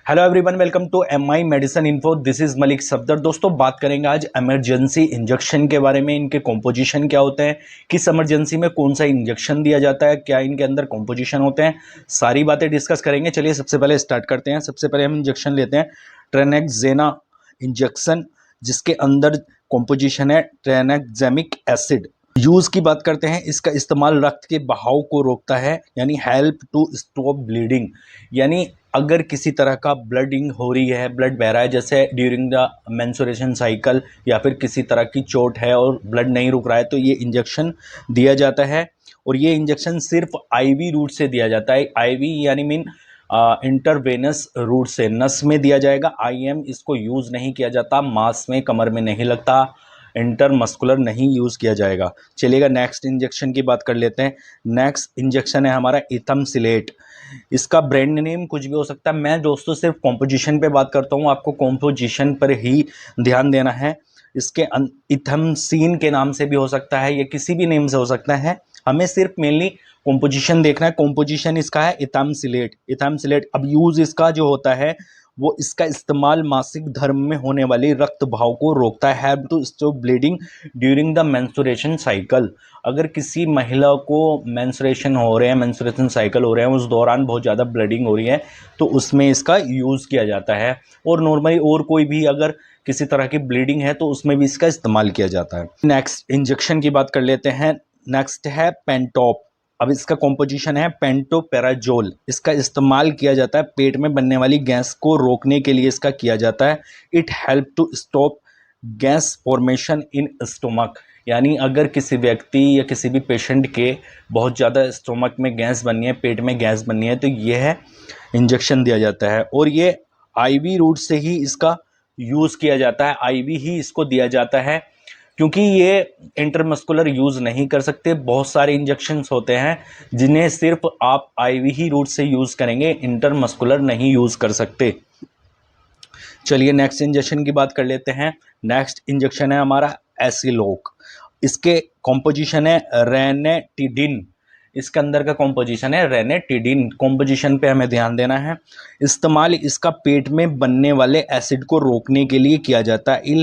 Hello everyone, welcome to MI medicine info. This is Malik Safdar. दोस्तों, बात करेंगे आज इमरजेंसी इंजेक्शन के बारे में। इनके कॉम्पोजिशन क्या होते हैं, किस इमरजेंसी में कौन सा इंजेक्शन दिया जाता है, क्या इनके अंदर कॉम्पोजिशन होते हैं, सारी बातें डिस्कस करेंगे। चलिए सबसे पहले स्टार्ट करते हैं। सबसे पहले हम इंजेक्शन लेते हैं ट्रेनेक्सेना इंजेक्शन, जिसके अंदर कॉम्पोजिशन है ट्रेनेक्सेमिक एसिड। यूज की बात करते हैं, इसका इस्तेमाल रक्त के बहाव को रोकता है, यानी हेल्प टू स्टॉप ब्लीडिंग। यानी अगर किसी तरह का ब्लडिंग हो रही है, ब्लड बह रहा है, जैसे ड्यूरिंग द मेंस्ट्रुएशन साइकिल, या फिर किसी तरह की चोट है और ब्लड नहीं रुक रहा है, तो ये इंजेक्शन दिया जाता है। और ये इंजेक्शन सिर्फ आईवी रूट से दिया जाता है। आईवी यानी मीन इंटरवेनस रूट से, नस में दिया जाएगा। आईएम इसको यूज़ नहीं किया जाता, मांस में, कमर में नहीं लगता, इंटरमस्कुलर नहीं यूज़ किया जाएगा। चलिएगा नेक्स्ट इंजेक्शन की बात कर लेते हैं। नेक्स्ट इंजेक्शन है हमारा इथमसिलेट। इसका ब्रांड नेम कुछ भी हो सकता है। मैं दोस्तों सिर्फ कॉम्पोजिशन पे बात करता हूँ, आपको कॉम्पोजिशन पर ही ध्यान देना है। इसके इथमसीन के नाम से भी हो सकता है, या किसी भी नेम से हो सकता है। हमें सिर्फ मेनली कॉम्पोजिशन देखना है। कॉम्पोजिशन इसका है इथामसिलेट। इथामसिलेट अब यूज इसका जो होता है, वो इसका इस्तेमाल मासिक धर्म में होने वाली रक्त बहाव को रोकता है, help to stop bleeding during the menstruation cycle. अगर किसी महिला को मेंस्ट्रुएशन हो रहे हैं, मेंस्ट्रुएशन साइकिल हो रहे हैं, उस दौरान बहुत ज़्यादा ब्लीडिंग हो रही है, तो उसमें इसका यूज़ किया जाता है। और नॉर्मली और कोई भी अगर किसी तरह की ब्लीडिंग है, तो उसमें भी इसका इस्तेमाल किया जाता है। नेक्स्ट इंजेक्शन की बात कर लेते हैं। नेक्स्ट है पेंटॉप। अब इसका कॉम्पोजिशन है पेंटोपेराजोल। इसका इस्तेमाल किया जाता है पेट में बनने वाली गैस को रोकने के लिए, इसका किया जाता है। It help to stop gas formation in stomach. यानी अगर किसी व्यक्ति या किसी भी पेशेंट के बहुत ज़्यादा स्टोमक में गैस बननी है, पेट में गैस बननी है, तो यह इंजेक्शन दिया जाता है। और ये आईवी रूट से ही इसका यूज़ किया जाता है, आईवी ही इसको दिया जाता है, क्योंकि ये इंटरमस्कुलर यूज़ नहीं कर सकते। बहुत सारे इंजेक्शन्स होते हैं जिन्हें सिर्फ आप आईवी ही रूट से यूज़ करेंगे, इंटरमस्कुलर नहीं यूज़ कर सकते। चलिए नेक्स्ट इंजेक्शन की बात कर लेते हैं। नेक्स्ट इंजेक्शन है हमारा एसिलोक। इसके कॉम्पोजिशन है रेनेटिडिन। इसके अंदर का कॉम्पोजिशन है रेनेटिडिन। कॉम्पोजिशन पे हमें ध्यान देना है। इस्तेमाल इसका पेट में बनने वाले एसिड को रोकने के लिए किया जाता है।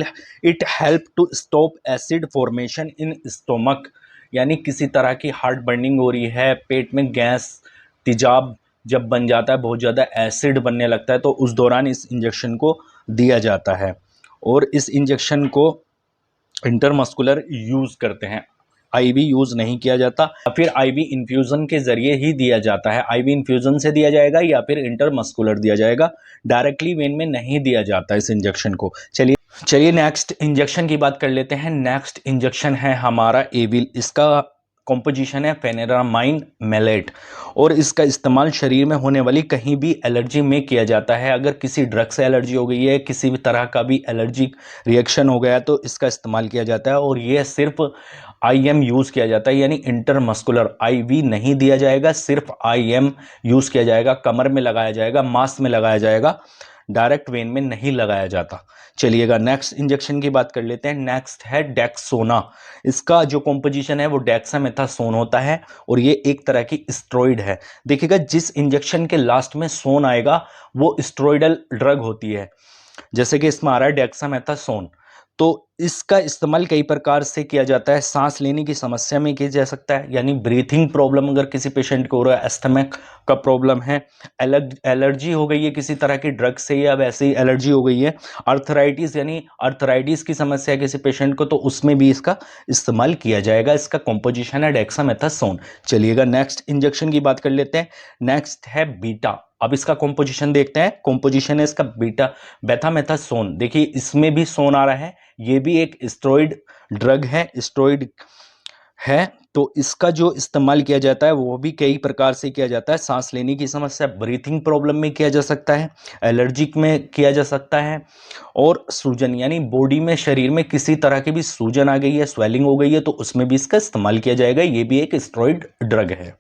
It help to stop acid formation in stomach. यानी किसी तरह की हार्ट बर्निंग हो रही है, पेट में गैस, तेजाब जब बन जाता है, बहुत ज़्यादा एसिड बनने लगता है, तो उस दौरान इस इंजेक्शन को दिया जाता है। और इस इंजेक्शन को इंटरमस्कुलर यूज़ करते हैं, आईवी यूज़ नहीं किया जाता। फिर आईवी इन्फ्यूज़न के ज़रिए ही दिया जाता है। आईवी इन्फ्यूज़न से दिया जाएगा या फिर इंटरमस्कुलर दिया जाएगा, डायरेक्टली वेन में नहीं दिया जाता इस इंजेक्शन को। चलिए नेक्स्ट इंजेक्शन की बात कर लेते हैं। नेक्स्ट इंजेक्शन है हमारा एविल। इसका कॉम्पोजिशन है फेनेरामाइन मेलेट। और इसका इस्तेमाल शरीर में होने वाली कहीं भी एलर्जी में किया जाता है। अगर किसी ड्रग से एलर्जी हो गई है, किसी भी तरह का भी एलर्जिक रिएक्शन हो गया है, तो इसका इस्तेमाल किया जाता है। और यह सिर्फ आईएम यूज़ किया जाता है, यानी इंटरमस्कुलर, आईवी नहीं दिया जाएगा, सिर्फ आईएम यूज़ किया जाएगा। कमर में लगाया जाएगा, मांस में लगाया जाएगा, डायरेक्ट वेन में नहीं लगाया जाता। चलिएगा नेक्स्ट इंजेक्शन की बात कर लेते हैं। नेक्स्ट है डेक्सोना। इसका जो कॉम्पोजिशन है वो डेक्सामेथासोन होता है, और ये एक तरह की स्टेरॉइड है। देखिएगा, जिस इंजेक्शन के लास्ट में सोन आएगा वो स्टेरॉइडल ड्रग होती है। जैसे कि इसमें आ रहा है डेक्सामेथासोन। तो इसका इस्तेमाल कई प्रकार से किया जाता है। सांस लेने की समस्या में किया जा सकता है, यानी ब्रीथिंग प्रॉब्लम अगर किसी पेशेंट को हो रहा है, एस्थमेक का प्रॉब्लम है, एलर्जी हो गई है किसी तरह की ड्रग से, या वैसे ही एलर्जी हो गई है, अर्थराइटिस यानी अर्थराइटिस की समस्या है किसी पेशेंट को, तो उसमें भी इसका इस्तेमाल किया जाएगा। इसका कॉम्पोजिशन है डेक्सामेथासोन। चलिएगा नेक्स्ट इंजेक्शन की बात कर लेते हैं। नेक्स्ट है बीटा। अब इसका कॉम्पोजिशन देखते हैं। कॉम्पोजिशन है इसका बेथामेथासोन। देखिए, इसमें भी सोन आ रहा है, ये भी एक स्टेरॉइड ड्रग है, स्टेरॉइड है। तो इसका जो इस्तेमाल किया जाता है वो भी कई प्रकार से किया जाता है। सांस लेने की समस्या, ब्रीथिंग प्रॉब्लम में किया जा सकता है, एलर्जिक में किया जा सकता है, और सूजन, यानी बॉडी में, शरीर में किसी तरह की भी सूजन आ गई है, स्वेलिंग हो गई है, तो उसमें भी इसका इस्तेमाल किया जाएगा। ये भी एक स्टेरॉइड ड्रग है।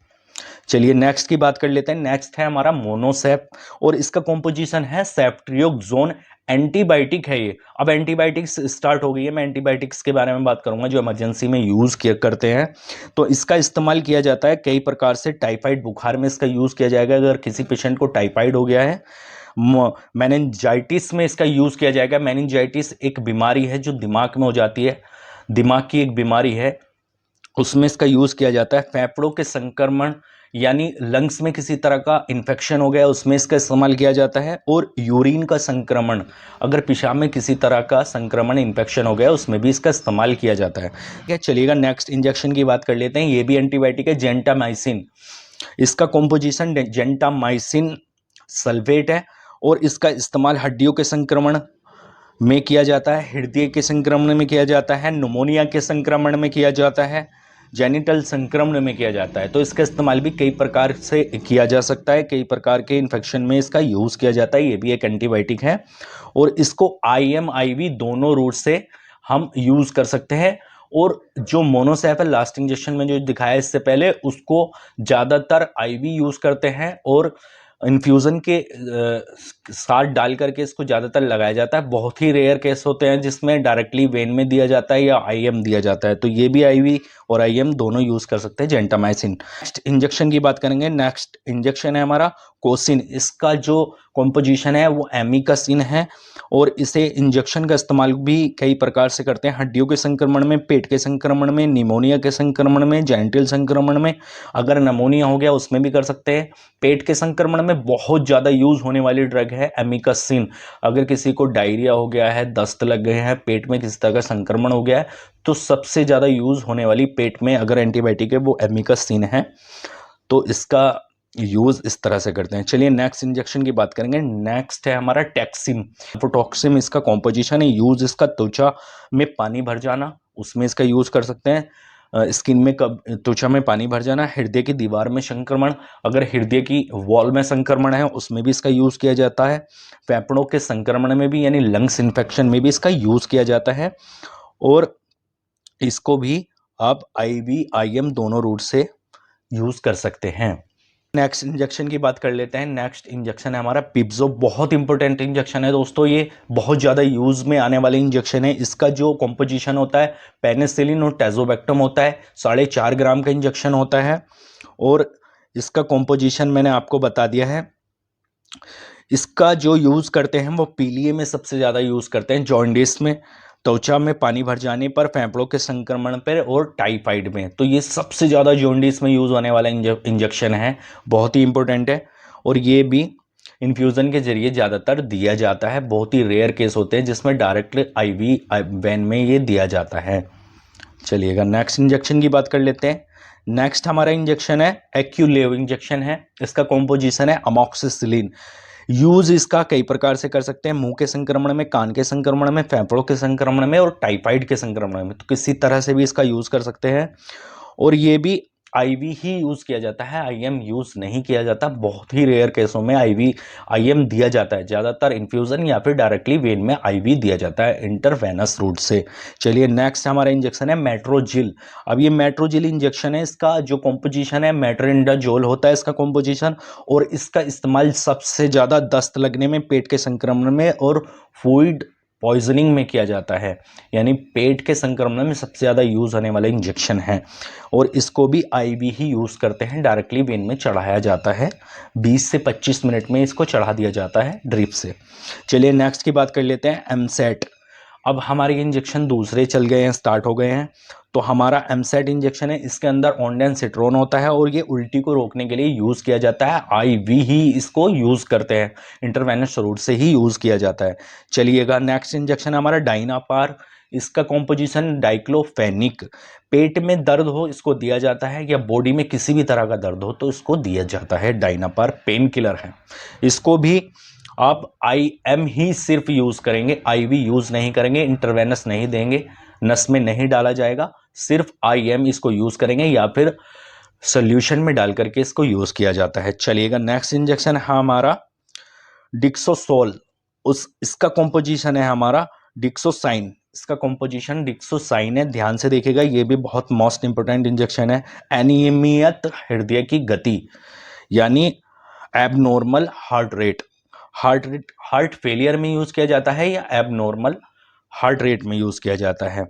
चलिए नेक्स्ट की बात कर लेते हैं। नेक्स्ट है हमारा मोनोसेप, और इसका कॉम्पोजिशन है सेफ्ट्रियोक्सोन। एंटीबायोटिक है ये। अब एंटीबायोटिक्स स्टार्ट हो गई है, मैं एंटीबायोटिक्स के बारे में बात करूंगा जो इमरजेंसी में यूज किया करते हैं। तो इसका इस्तेमाल किया जाता है कई प्रकार से। टाइफाइड बुखार में इसका यूज किया जाएगा, अगर किसी पेशेंट को टाइफाइड हो गया है, मेनिंजाइटिस में इसका यूज़ किया जाएगा। मेनिंजाइटिस एक बीमारी है जो दिमाग में हो जाती है, दिमाग की एक बीमारी है, उसमें इसका यूज़ किया जाता है। फेफड़ों के संक्रमण यानी लंग्स में किसी तरह का इन्फेक्शन हो गया, उसमें इसका इस्तेमाल किया जाता है। और यूरिन का संक्रमण, अगर पेशाब में किसी तरह का संक्रमण इन्फेक्शन हो गया, उसमें भी इसका इस्तेमाल किया जाता है। ठीक है, चलिएगा नेक्स्ट इंजेक्शन की बात कर लेते हैं। ये भी एंटीबायोटिक है, जेंटामाइसिन। इसका कॉम्पोजिशन जेंटामाइसिन सल्फेट है और इसका इस्तेमाल हड्डियों के संक्रमण में किया जाता है, हृदय के संक्रमण में किया जाता है, निमोनिया के संक्रमण में किया जाता है, जेनिटल संक्रमण में किया जाता है। तो इसका इस्तेमाल भी कई प्रकार से किया जा सकता है, कई प्रकार के इन्फेक्शन में इसका यूज़ किया जाता है। ये भी एक एंटीबायोटिक है और इसको आईएम आईवी दोनों रूट से हम यूज़ कर सकते हैं। और जो मोनोसेफल लास्ट इंजेक्शन में जो दिखाया इससे पहले, उसको ज़्यादातर आईवी यूज़ करते हैं और इन्फ्यूज़न के साथ डाल करके इसको ज़्यादातर लगाया जाता है। बहुत ही रेयर केस होते हैं जिसमें डायरेक्टली वेन में दिया जाता है या आईएम दिया जाता है। तो ये भी आईवी और आईएम दोनों यूज़ कर सकते हैं जेंटामाइसिन। नेक्स्ट इंजेक्शन की बात करेंगे। नेक्स्ट इंजेक्शन है हमारा कोसिन। इसका जो कॉम्पोजिशन है वो एमिकासिन है और इसे इंजेक्शन का इस्तेमाल भी कई प्रकार से करते हैं, हड्डियों के संक्रमण में, पेट के संक्रमण में, निमोनिया के संक्रमण में, जेनिटल संक्रमण में। अगर निमोनिया हो गया उसमें भी कर सकते हैं। पेट के संक्रमण में बहुत ज़्यादा यूज़ होने वाली ड्रग है एमिकासिन। अगर किसी को डायरिया हो गया है, दस्त लग गए हैं, पेट में किसी तरह का संक्रमण हो गया है, तो सबसे ज़्यादा यूज़ होने वाली पेट में अगर एंटीबायोटिक है वो एमिकासिन है। तो इसका यूज़ इस तरह से करते हैं। चलिए नेक्स्ट इंजेक्शन की बात करेंगे। नेक्स्ट है हमारा टैक्सिम। फोटॉक्सिम इसका कॉम्पोजिशन है। यूज़ इसका त्वचा में पानी भर जाना, उसमें इसका यूज़ कर सकते हैं। स्किन में कब त्वचा में पानी भर जाना, हृदय की दीवार में संक्रमण, अगर हृदय की वॉल में संक्रमण है उसमें भी इसका यूज़ किया जाता है। फेफड़ों के संक्रमण में भी यानी लंग्स इन्फेक्शन में भी इसका यूज़ किया जाता है। और इसको भी आप आईवी आईएम दोनों रूट से यूज़ कर सकते हैं। नेक्स्ट इंजेक्शन की बात कर लेते हैं। नेक्स्ट इंजेक्शन है हमारा पिब्जो। बहुत इंपॉर्टेंट इंजेक्शन है दोस्तों, ये बहुत ज़्यादा यूज़ में आने वाले इंजेक्शन है। इसका जो कॉम्पोजिशन होता है पेनिसिलिन और टेजोबैक्टम होता है। 4.5 ग्राम का इंजेक्शन होता है और इसका कॉम्पोजिशन मैंने आपको बता दिया है। इसका जो यूज़ करते हैं वो पीलिए में सबसे ज़्यादा यूज़ करते हैं, जॉन्डिस में, त्वचा में पानी भर जाने पर, फेफड़ों के संक्रमण पर और टाइफाइड में। तो ये सबसे ज़्यादा जॉन्डिस में यूज़ होने वाला इंजेक्शन है, बहुत ही इंपॉर्टेंट है। और ये भी इन्फ्यूज़न के जरिए ज़्यादातर दिया जाता है। बहुत ही रेयर केस होते हैं जिसमें डायरेक्ट आईवी वैन में ये दिया जाता है। चलिएगा नेक्स्ट इंजेक्शन की बात कर लेते हैं। नेक्स्ट हमारा इंजेक्शन है एक्यूलेव इंजेक्शन है। इसका कॉम्पोजिशन है अमॉक्सिसिलिन। यूज इसका कई प्रकार से कर सकते हैं, मुंह के संक्रमण में, कान के संक्रमण में, फेफड़ों के संक्रमण में और टाइफाइड के संक्रमण में। तो किसी तरह से भी इसका यूज कर सकते हैं। और ये भी आईवी ही यूज किया जाता है, आईएम यूज नहीं किया जाता। बहुत ही रेयर केसों में आईवी आईएम दिया जाता है, ज्यादातर इन्फ्यूजन या फिर डायरेक्टली वेन में आईवी दिया जाता है इंटरवेनस रूट से। चलिए नेक्स्ट हमारा इंजेक्शन है मेट्रोजिल। अब ये मेट्रोजिल इंजेक्शन है, इसका जो कॉम्पोजिशन है मेट्रोनिडाजोल होता है इसका कॉम्पोजिशन। और इसका इस्तेमाल सबसे ज़्यादा दस्त लगने में, पेट के संक्रमण में और फूड पॉइजनिंग में किया जाता है। यानी पेट के संक्रमण में सबसे ज़्यादा यूज़ होने वाला इंजेक्शन है। और इसको भी आईवी ही यूज़ करते हैं, डायरेक्टली वेन में चढ़ाया जाता है। 20 से 25 मिनट में इसको चढ़ा दिया जाता है ड्रिप से। चलिए नेक्स्ट की बात कर लेते हैं एमसेट। अब हमारे इंजेक्शन दूसरे चल गए हैं, स्टार्ट हो गए हैं। तो हमारा एमसेट इंजेक्शन है, इसके अंदर ऑन्डेंसिट्रोन होता है और ये उल्टी को रोकने के लिए यूज़ किया जाता है। आईवी ही इसको यूज़ करते हैं, इंटरवेनस रूट से ही यूज़ किया जाता है। चलिएगा नेक्स्ट इंजेक्शन हमारा डाइनापार। इसका कॉम्पोजिशन डाइक्लोफेनिक। पेट में दर्द हो इसको दिया जाता है, या बॉडी में किसी भी तरह का दर्द हो तो इसको दिया जाता है। डाइनापार पेन किलर है। इसको भी आप आईएम ही सिर्फ यूज़ करेंगे, आईवी यूज़ नहीं करेंगे, इंटरवेनस नहीं देंगे, नस में नहीं डाला जाएगा, सिर्फ आईएम इसको यूज़ करेंगे या फिर सोल्यूशन में डाल करके इसको यूज़ किया जाता है। चलिएगा नेक्स्ट इंजेक्शन है हमारा डिक्सोसोल। इसका कॉम्पोजिशन है हमारा डिक्सोसाइन। इसका कॉम्पोजिशन डिक्सोसाइन है, ध्यान से देखिएगा, ये भी बहुत मोस्ट इंपोर्टेंट इंजेक्शन है। अनियमित हृदय की गति यानी abnormal heart rate, heart failure में यूज किया जाता है या एबनॉर्मल हार्ट रेट में यूज किया जाता है।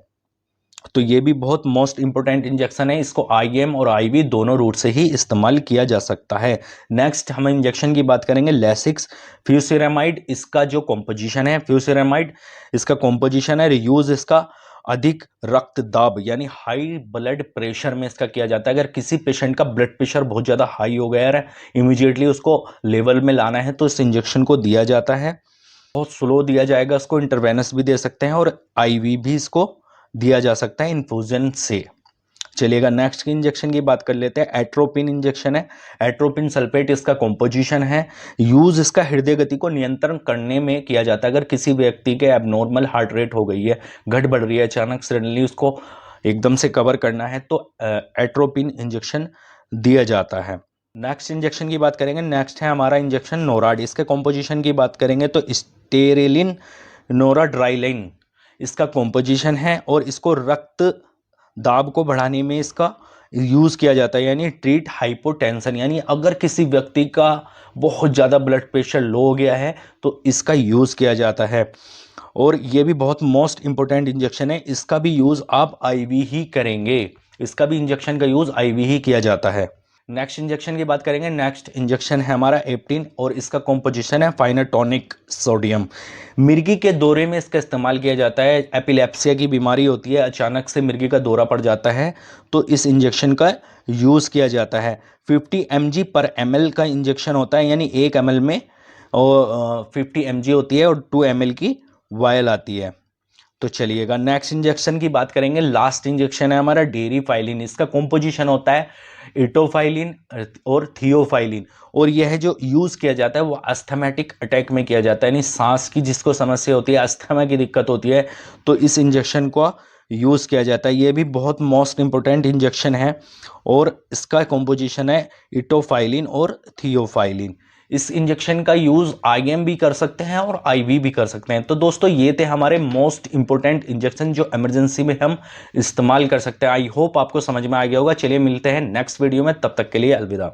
तो ये भी बहुत मोस्ट इंपॉर्टेंट इंजेक्शन है, इसको आईएम और आईवी दोनों रूट से ही इस्तेमाल किया जा सकता है। नेक्स्ट हम इंजेक्शन की बात करेंगे लेसिक्स फ्यूसिरामाइड। इसका जो कॉम्पोजिशन है, फ्यूसिरामाइड इसका कॉम्पोजिशन है, यूज इसका अधिक रक्तदाब यानी हाई ब्लड प्रेशर में इसका किया जाता है। अगर किसी पेशेंट का ब्लड प्रेशर बहुत ज़्यादा हाई हो गया है, इमीडिएटली उसको लेवल में लाना है, तो इस इंजेक्शन को दिया जाता है। बहुत स्लो दिया जाएगा, इसको इंटरवेनस भी दे सकते हैं और आईवी भी इसको दिया जा सकता है इन्फ्यूजन से। चलिएगा नेक्स्ट की इंजेक्शन की बात कर लेते हैं। एट्रोपिन इंजेक्शन है, एट्रोपिन सल्फेट इसका कॉम्पोजिशन है। यूज इसका हृदय गति को नियंत्रण करने में किया जाता है। अगर किसी व्यक्ति के एबनॉर्मल हार्ट रेट हो गई है, घट बढ़ रही है अचानक, सडनली उसको एकदम से कवर करना है, तो एट्रोपिन इंजेक्शन दिया जाता है। नेक्स्ट इंजेक्शन की बात करेंगे, नेक्स्ट है हमारा इंजेक्शन नोराड। इसके कॉम्पोजिशन की बात करेंगे तो स्टेरिलिन नोराड्राइलिन इसका कॉम्पोजिशन है और इसको रक्त दाब को बढ़ाने में इसका यूज़ किया जाता है, यानी ट्रीट हाइपोटेंशन, यानी अगर किसी व्यक्ति का बहुत ज़्यादा ब्लड प्रेशर लो हो गया है तो इसका यूज़ किया जाता है। और ये भी बहुत मोस्ट इंपॉर्टेंट इंजेक्शन है, इसका भी यूज़ आप आईवी ही करेंगे, इसका भी इंजेक्शन का यूज़ आईवी ही किया जाता है। नेक्स्ट इंजेक्शन की बात करेंगे, नेक्स्ट इंजेक्शन है हमारा एप्टिन और इसका कॉम्पोजिशन है फाइनाटोनिक सोडियम। मिर्गी के दौरे में इसका इस्तेमाल किया जाता है। एपिलेप्सिया की बीमारी होती है, अचानक से मिर्गी का दौरा पड़ जाता है, तो इस इंजेक्शन का यूज़ किया जाता है। 50 mg पर ml का इंजेक्शन होता है, यानी 1 ml में और 50 mg होती है और 2 ml की वायल आती है। तो चलिएगा नेक्स्ट इंजेक्शन की बात करेंगे। लास्ट इंजेक्शन है हमारा डेरिफाइलिन। इसका कॉम्पोजिशन होता है इटोफाइलिन और थियोफाइलिन, और यह जो यूज़ किया जाता है वो अस्थमैटिक अटैक में किया जाता है, यानी सांस की जिसको समस्या होती है, अस्थमा की दिक्कत होती है, तो इस इंजेक्शन को यूज़ किया जाता है। ये भी बहुत मोस्ट इंपॉर्टेंट इंजेक्शन है और इसका कॉम्पोजिशन है इटोफाइलिन और थियोफाइलिन। इस इंजेक्शन का यूज़ आईएम भी कर सकते हैं और आईवी भी कर सकते हैं। तो दोस्तों ये थे हमारे मोस्ट इंपॉर्टेंट इंजेक्शन जो इमरजेंसी में हम इस्तेमाल कर सकते हैं। आई होप आपको समझ में आ गया होगा। चलिए मिलते हैं नेक्स्ट वीडियो में, तब तक के लिए अलविदा।